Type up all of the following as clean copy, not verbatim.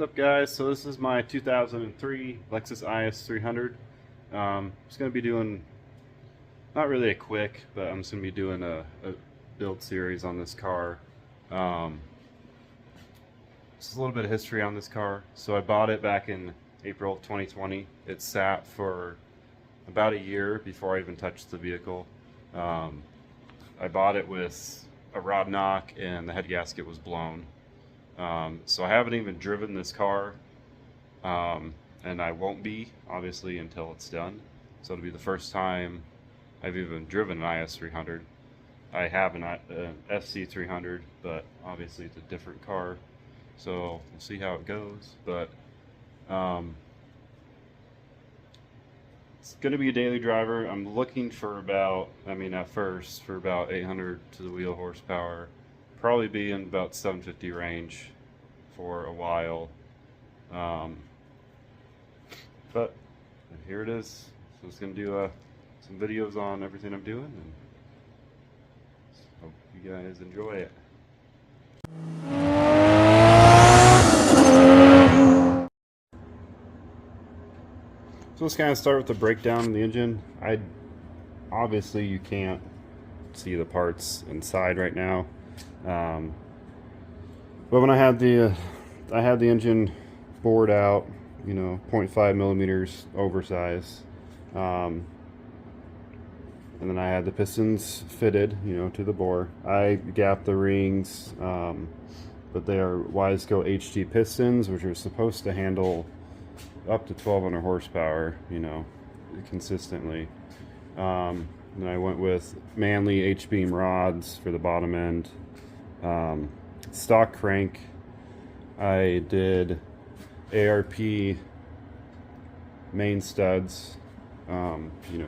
What's up, guys? So this is my 2003 Lexus IS300. Just going to be doing, not really a quick, but I'm just going to be doing a build series on this car. Just a little bit of history on this car. So I bought it back in April 2020. It sat for about a year before I even touched the vehicle. I bought it with a rod knock and the head gasket was blown. So I haven't even driven this car, and I won't be, obviously, until it's done. So it'll be the first time I've even driven an IS300. I have an FC300, but obviously it's a different car. So we'll see how it goes. But it's going to be a daily driver. I'm looking for about, at first, for about 800 to the wheel horsepower. Probably be in about 750 range for a while, but here it is. So it's gonna do some videos on everything I'm doing, and hope you guys enjoy it. So let's kind of start with the breakdown of the engine. Obviously you can't see the parts inside right now. But when I had the engine bored out, 0.5 millimeters oversized, and then I had the pistons fitted, to the bore. I gapped the rings, but they are Wiseco HD pistons, which are supposed to handle up to 1200 horsepower, consistently. And I went with Manley Hbeam rods for the bottom end. Stock crank. I did ARP main studs,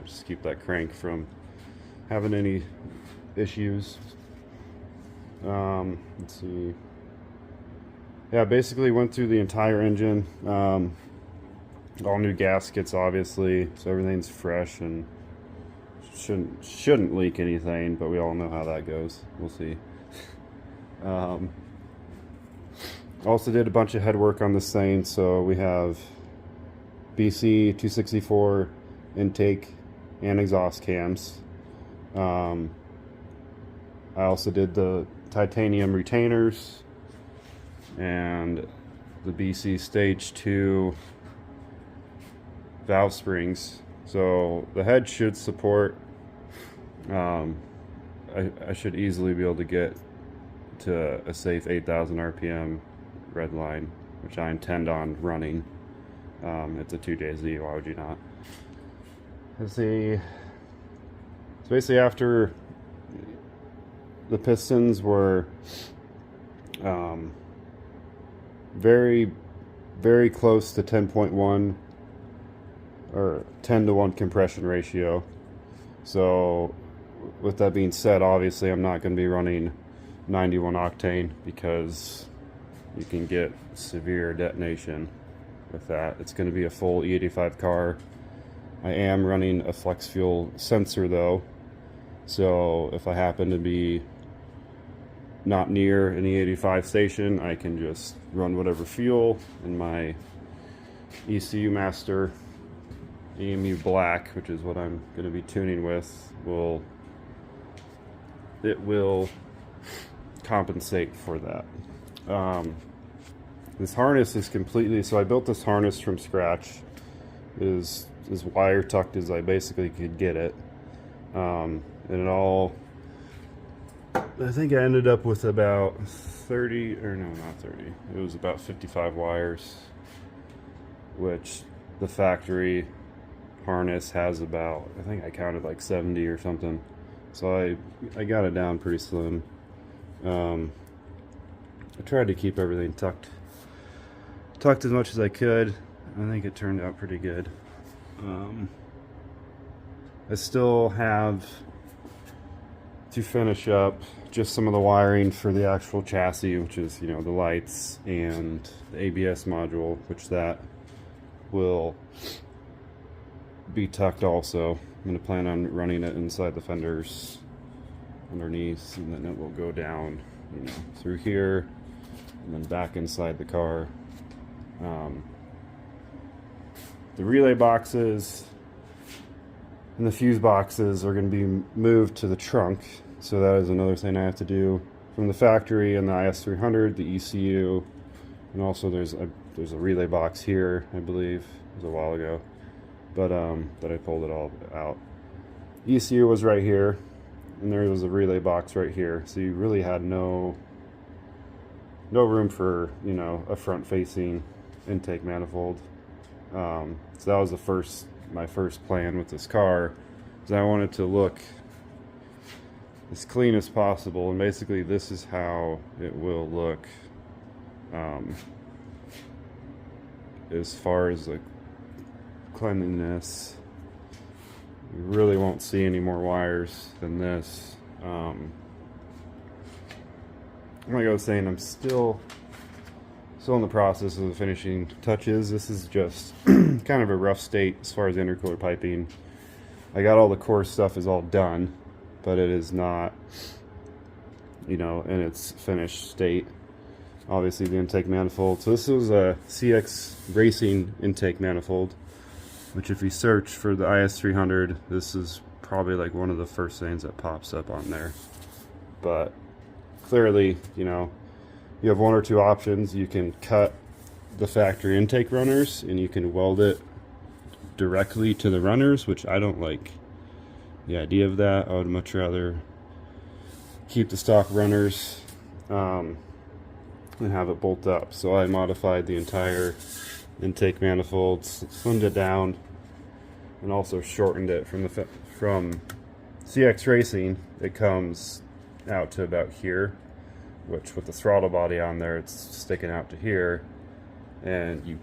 just keep that crank from having any issues. Let's see. Yeah, basically went through the entire engine. All new gaskets, obviously, so everything's fresh and shouldn't leak anything, but we all know how that goes. We'll see. Also did a bunch of head work on this thing, so we have BC 264 intake and exhaust cams. I also did the titanium retainers and the BC stage 2 valve springs. So the head should support, I should easily be able to get to a safe 8,000 RPM red line, which I intend on running. It's a 2JZ, why would you not? Let's see. So basically after the pistons were very, very close to 10.1 or 10-to-1 compression ratio. So with that being said, obviously I'm not going to be running 91 octane because you can get severe detonation with that. It's going to be a full E85 car. I am running a flex fuel sensor though, so if I happen to be not near an E85 station, I can just run whatever fuel, and my ECU Master EMU Black, which is what I'm going to be tuning with, will compensate for that. This harness is completely, so I built this harness from scratch. It is as wire tucked as I basically could get it, and it all, I think I ended up with about 30, or no, not 30, it was about 55 wires, which the factory harness has about, I think I counted like 70 or something. So I got it down pretty slim. I tried to keep everything tucked as much as I could. I think it turned out pretty good. I still have to finish up just some of the wiring for the actual chassis, which is, the lights and the ABS module, which that will be tucked also. I'm going to plan on running it inside the fenders underneath, and then it will go down, through here and then back inside the car. The relay boxes and the fuse boxes are going to be moved to the trunk, so that is another thing I have to do from the factory. And the IS300, the ECU, and also there's a relay box here, I believe, it was a while ago, but that I pulled it all out. ECU was right here, and there was a relay box right here, so you really had no room for, you know, a front-facing intake manifold. So that was my first plan with this car, is I wanted to look as clean as possible, and basically this is how it will look as far as the cleanliness. You really won't see any more wires than this. Like I was saying, I'm still in the process of the finishing touches. This is just kind of a rough state as far as intercooler piping. I got all the core stuff is all done, but it is not, you know, in its finished state. Obviously the intake manifold. So this was a CX Racing intake manifold, which if you search for the IS300, this is probably like one of the first things that pops up on there. But clearly, you know, you have one or two options. You can cut the factory intake runners and you can weld it directly to the runners, which I don't like the idea of that. I would much rather keep the stock runners and have it bolt up. So I modified the entire intake manifold, slimmed it down, and also shortened it from CX Racing. It comes out to about here, which with the throttle body on there, it's sticking out to here, and you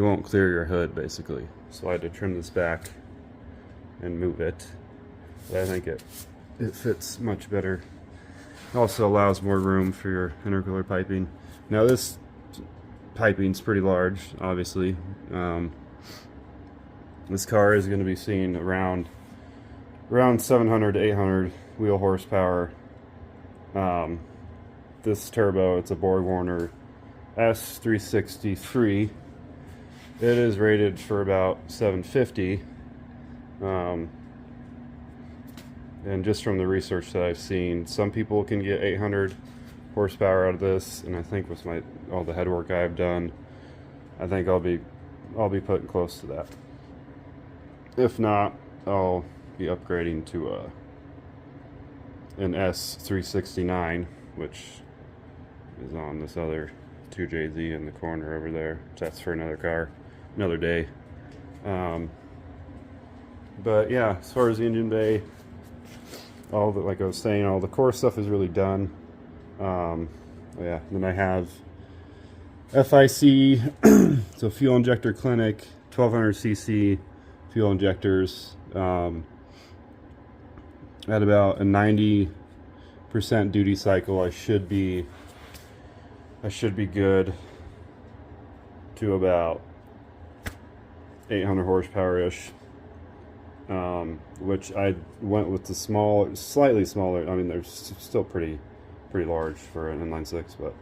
won't clear your hood basically. So I had to trim this back and move it, but I think it fits much better. It also allows more room for your intercooler piping. Now this piping's pretty large, obviously. This car is going to be seeing around 700 to 800 wheel horsepower. This turbo, it's a Borgwarner S363. It is rated for about 750. And just from the research that I've seen, some people can get 800 horsepower out of this, and I think with all the head work I've done, I think I'll be putting close to that. If not, I'll be upgrading to an S369, which is on this other 2JZ in the corner over there. That's for another car, another day. But yeah, as far as the engine bay, like I was saying, all the core stuff is really done. Yeah, then I have FIC, so fuel injector clinic, 1200cc fuel injectors. At about a 90% duty cycle, I should be good to about 800 horsepower-ish. Which I went with the slightly smaller. I mean, they're still pretty large for an inline six, but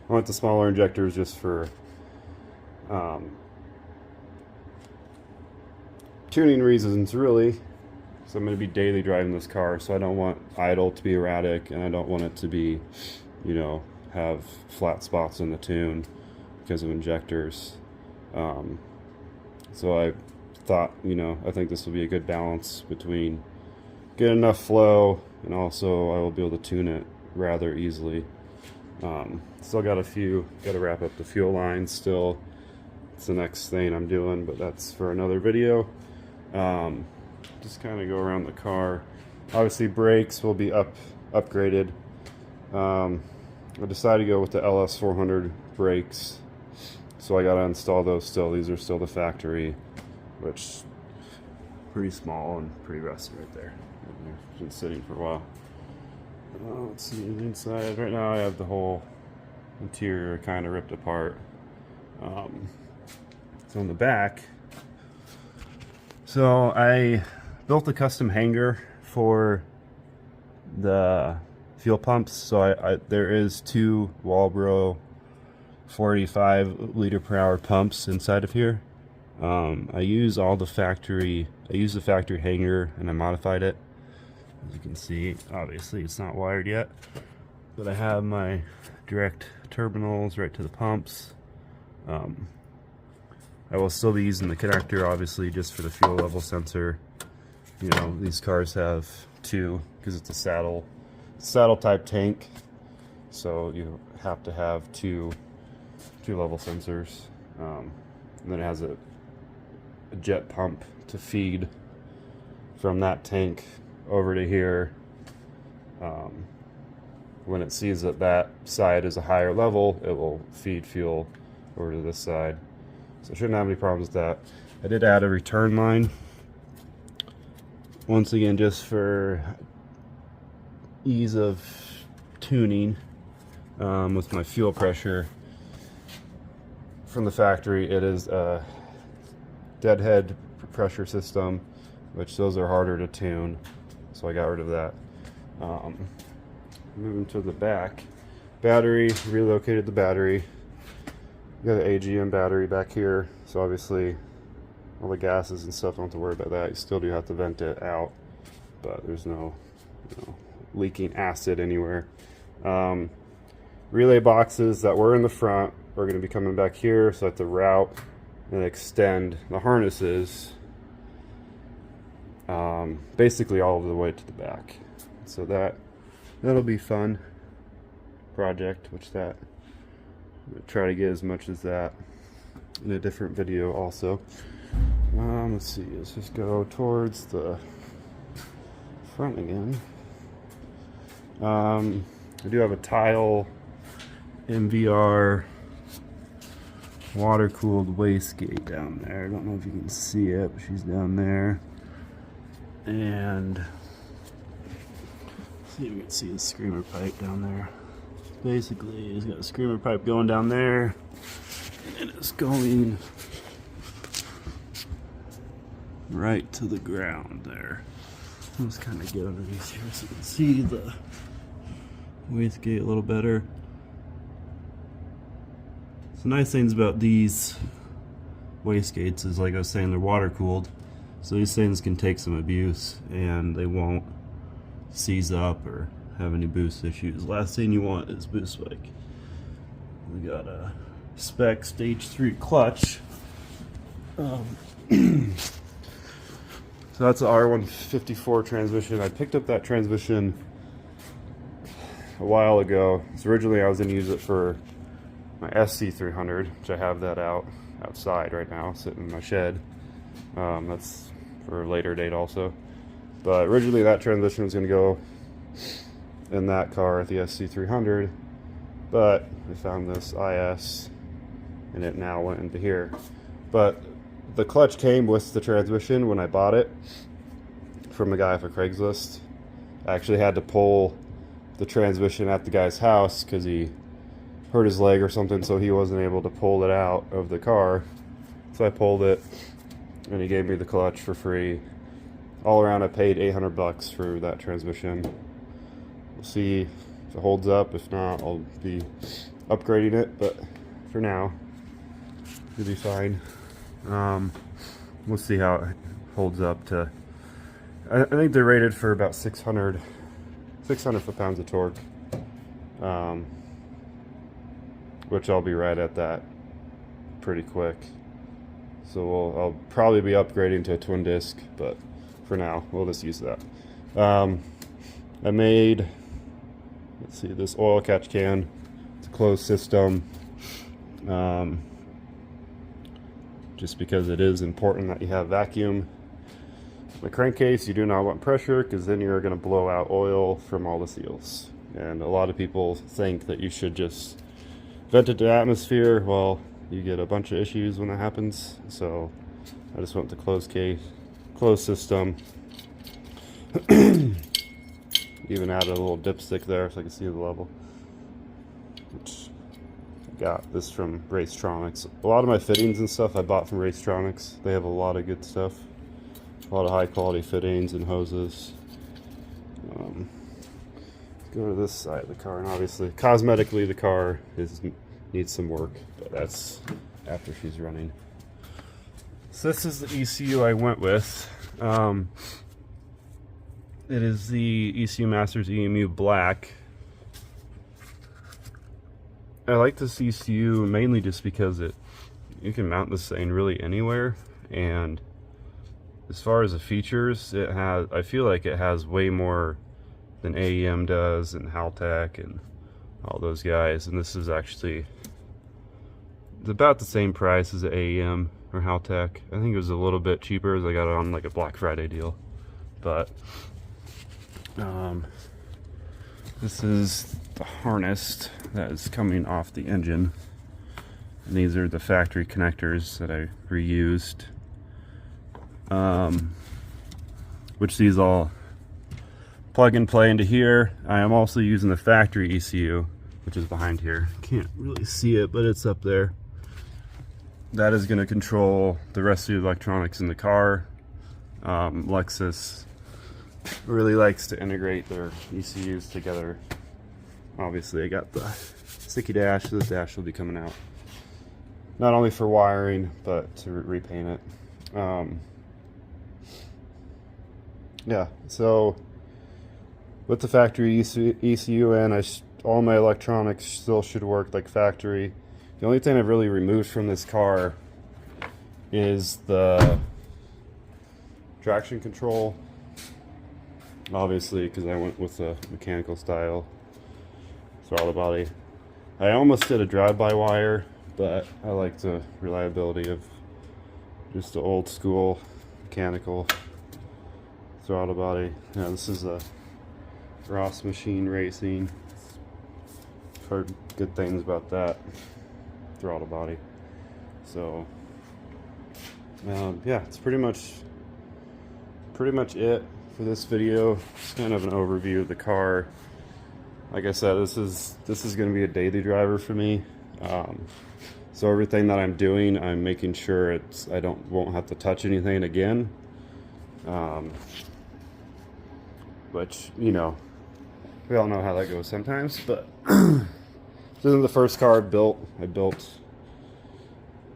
I went to smaller injectors just for tuning reasons, really. So I'm going to be daily driving this car, so I don't want idle to be erratic, and I don't want it to be, you know, have flat spots in the tune because of injectors. So I thought, you know, I think this will be a good balance between get enough flow, and also I will be able to tune it rather easily. Still got to wrap up the fuel lines still. It's the next thing I'm doing, but that's for another video. Just kind of go around the car. Obviously brakes will be upgraded. I decided to go with the LS400 brakes, so I got to install those still. These are still the factory, which pretty small and pretty rusty right there. It's been sitting for a while. Let's see the inside. Right now I have the whole interior kind of ripped apart. So in the back, so I built a custom hanger for the fuel pumps. So there is two Walbro 485 liter per hour pumps inside of here. I use the factory hanger, and I modified it. As you can see, obviously it's not wired yet, but I have my direct terminals right to the pumps. I will still be using the connector, obviously, just for the fuel level sensor. You know, these cars have two because it's a saddle type tank, so you have to have two level sensors. And then it has a jet pump to feed from that tank over to here. When it sees that that side is a higher level, it will feed fuel over to this side. So I shouldn't have any problems with that. I did add a return line, once again, just for ease of tuning with my fuel pressure. From the factory, it is a deadhead pressure system, which those are harder to tune, so I got rid of that. Moving to the back, battery, relocated the battery. Got an AGM battery back here, so obviously all the gases and stuff, don't have to worry about that. You still do have to vent it out, but there's no leaking acid anywhere. Relay boxes that were in the front are going to be coming back here, so I have to route and extend the harnesses basically all the way to the back. So that'll be fun project, which that I'm gonna try to get as much as that in a different video also. Let's see, let's just go towards the front again. I do have a Tial MVR water-cooled wastegate down there. I don't know if you can see it, but she's down there. And see if we can see the screamer pipe down there. Basically, he's got a screamer pipe going down there, and it's going right to the ground there. Let's kind of get underneath here so you can see the wastegate a little better. So nice things about these wastegates is, like I was saying, they're water cooled, so these things can take some abuse and they won't seize up or have any boost issues. Last thing you want is boost spike. We got a spec stage 3 clutch. So that's an R154 transmission. I picked up that transmission a while ago. So originally I was going to use it for my SC300, which I have that outside right now, sitting in my shed. That's for a later date also. But originally that transmission was going to go in that car at the SC300, but I found this IS and it now went into here. But the clutch came with the transmission when I bought it from a guy for Craigslist. I actually had to pull the transmission at the guy's house because he hurt his leg or something, so he wasn't able to pull it out of the car. So I pulled it and he gave me the clutch for free. All around I paid $800 for that transmission. We'll see if it holds up. If not, I'll be upgrading it, but for now it'll be fine. We'll see how it holds up to, I think they're rated for about 600 foot-pounds of torque, which I'll be right at that pretty quick. So I'll probably be upgrading to a twin disc, but for now we'll just use that. I made, let's see, this oil catch can. It's a closed system, just because it is important that you have vacuum. The crankcase, you do not want pressure, because then you're going to blow out oil from all the seals. And a lot of people think that you should just vent it to atmosphere. Well, you get a bunch of issues when that happens. So I just went to closed system. Even added a little dipstick there so I can see the level. Which I got this from Racetronics. A lot of my fittings and stuff I bought from Racetronics. They have a lot of good stuff. A lot of high quality fittings and hoses. Let's go to this side of the car, and obviously cosmetically the car is needs some work, but that's after she's running. So this is the ECU I went with. It is the ECU Masters EMU Black. I like this ECU mainly just because you can mount this thing really anywhere, and as far as the features, I feel like it has way more than AEM does and Haltech and all those guys, and this is actually, it's about the same price as the AEM or Haltech. I think it was a little bit cheaper as I got it on like a Black Friday deal. But this is the harness that is coming off the engine, and these are the factory connectors that I reused, which these all plug and play into here. I am also using the factory ECU, which is behind here. Can't really see it, but it's up there. That is going to control the rest of the electronics in the car. Lexus really likes to integrate their ECUs together. Obviously, I got the sticky dash, so this dash will be coming out. Not only for wiring, but to repaint it. Yeah, so with the factory ECU in, all my electronics still should work like factory. The only thing I've really removed from this car is the traction control. Obviously, because I went with a mechanical style throttle body. I almost did a drive-by wire, but I like the reliability of just the old school mechanical throttle body. Yeah, this is a Ross Machine Racing. I've heard good things about that throttle body. So yeah, it's pretty much it for this video. Just kind of an overview of the car. Like I said, this is going to be a daily driver for me. So everything that I'm doing, I'm making sure I won't have to touch anything again. Which, you know, we all know how that goes sometimes. But this isn't the first car I built. I built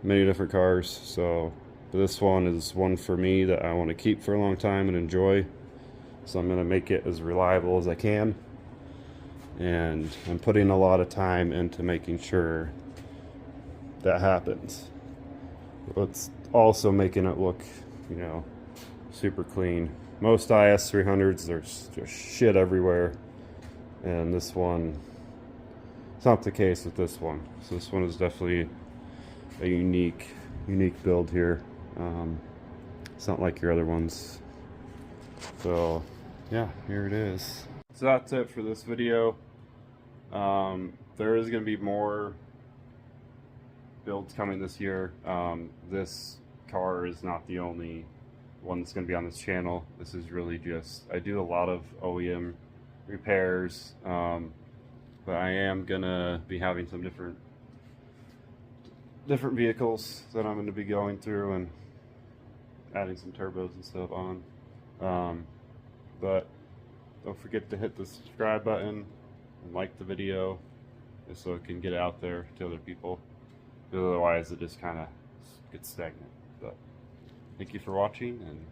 many different cars, so this one is one for me that I want to keep for a long time and enjoy. So I'm going to make it as reliable as I can, and I'm putting a lot of time into making sure that happens. It's also making it look, you know, super clean. Most IS300s, there's just shit everywhere, and this one, it's not the case with this one. So this one is definitely a unique build here. It's not like your other ones. So yeah, here it is. So that's it for this video. There is going to be more builds coming this year. This car is not the only one that's going to be on this channel. This is really just, I do a lot of OEM repairs, but I am going to be having some different vehicles that I'm going to be going through and adding some turbos and stuff on. But don't forget to hit the subscribe button and like the video, just so it can get out there to other people. Otherwise, it just kind of gets stagnant. But thank you for watching, and